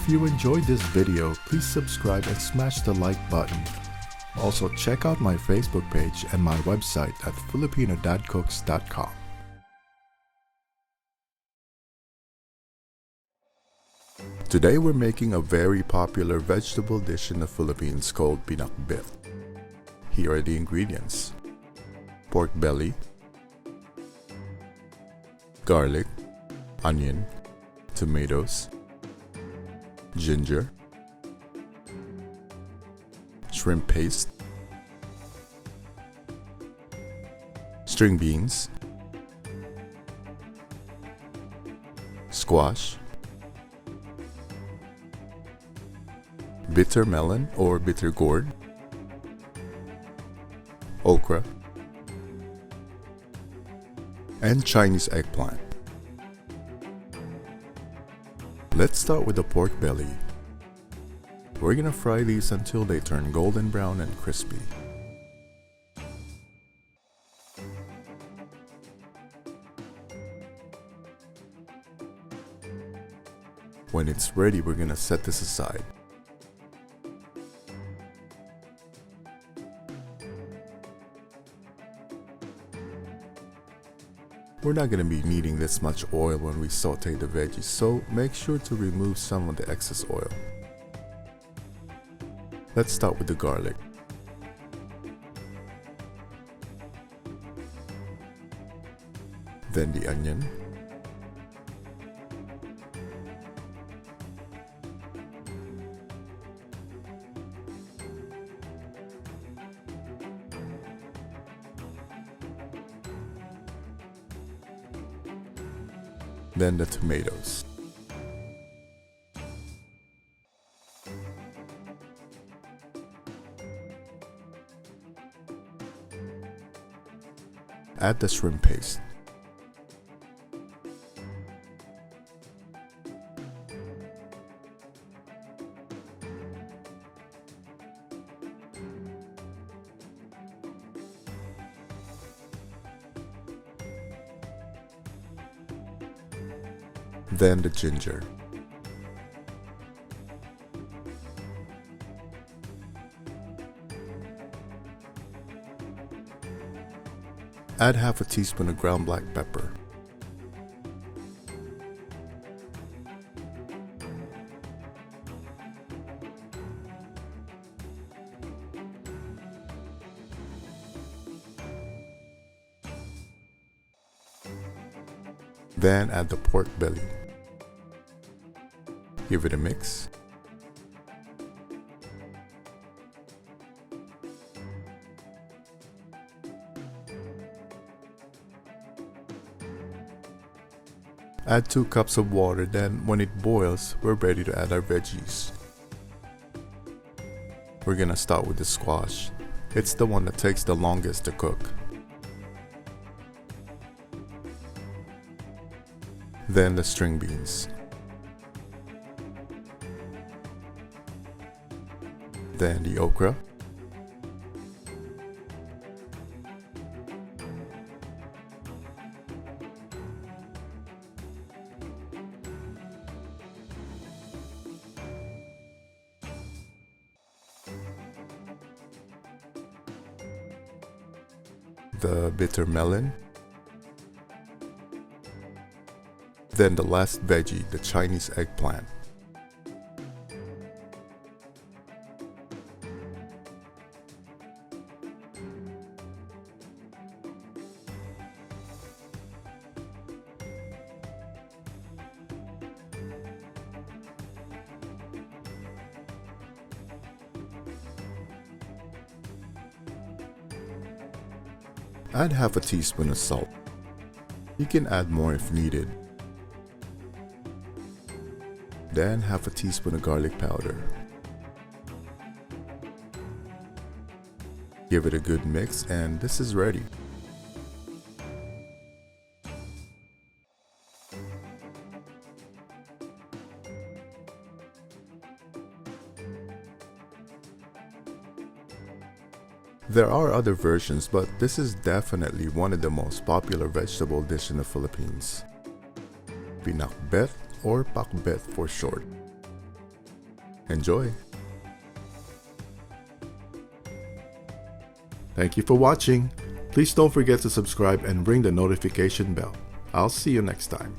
If you enjoyed this video, please subscribe and smash the like button. Also, check out my Facebook page and my website at filipinodadcooks.com. Today we're making a very popular vegetable dish in the Philippines called Pinakbet. Here are the ingredients: pork belly, garlic, onion, tomatoes, ginger, shrimp paste, string beans, squash, bitter melon or bitter gourd, okra, and Chinese eggplant. Let's start with the pork belly. We're gonna fry these until they turn golden brown and crispy. When it's ready, we're gonna set this aside. We're not going to be needing this much oil when we saute the veggies, so make sure to remove some of the excess oil. Let's start with the garlic. Then the onion. Then the tomatoes. Add the shrimp paste. Then the ginger. Add half a teaspoon of ground black pepper. Then add the pork belly. Give it a mix. Add 2 cups of water, then when it boils, we're ready to add our veggies. We're gonna start with the squash. It's the one that takes the longest to cook. Then the string beans. Then the okra. The bitter melon. Then the last veggie, the Chinese eggplant. Add half a teaspoon of salt. You can add more if needed. Then half a teaspoon of garlic powder. Give it a good mix and this is ready. There are other versions, but this is definitely one of the most popular vegetable dish in the Philippines. Pinakbet or PAKBET for short. Enjoy! Thank you for watching. Please don't forget to subscribe and ring the notification bell. I'll see you next time.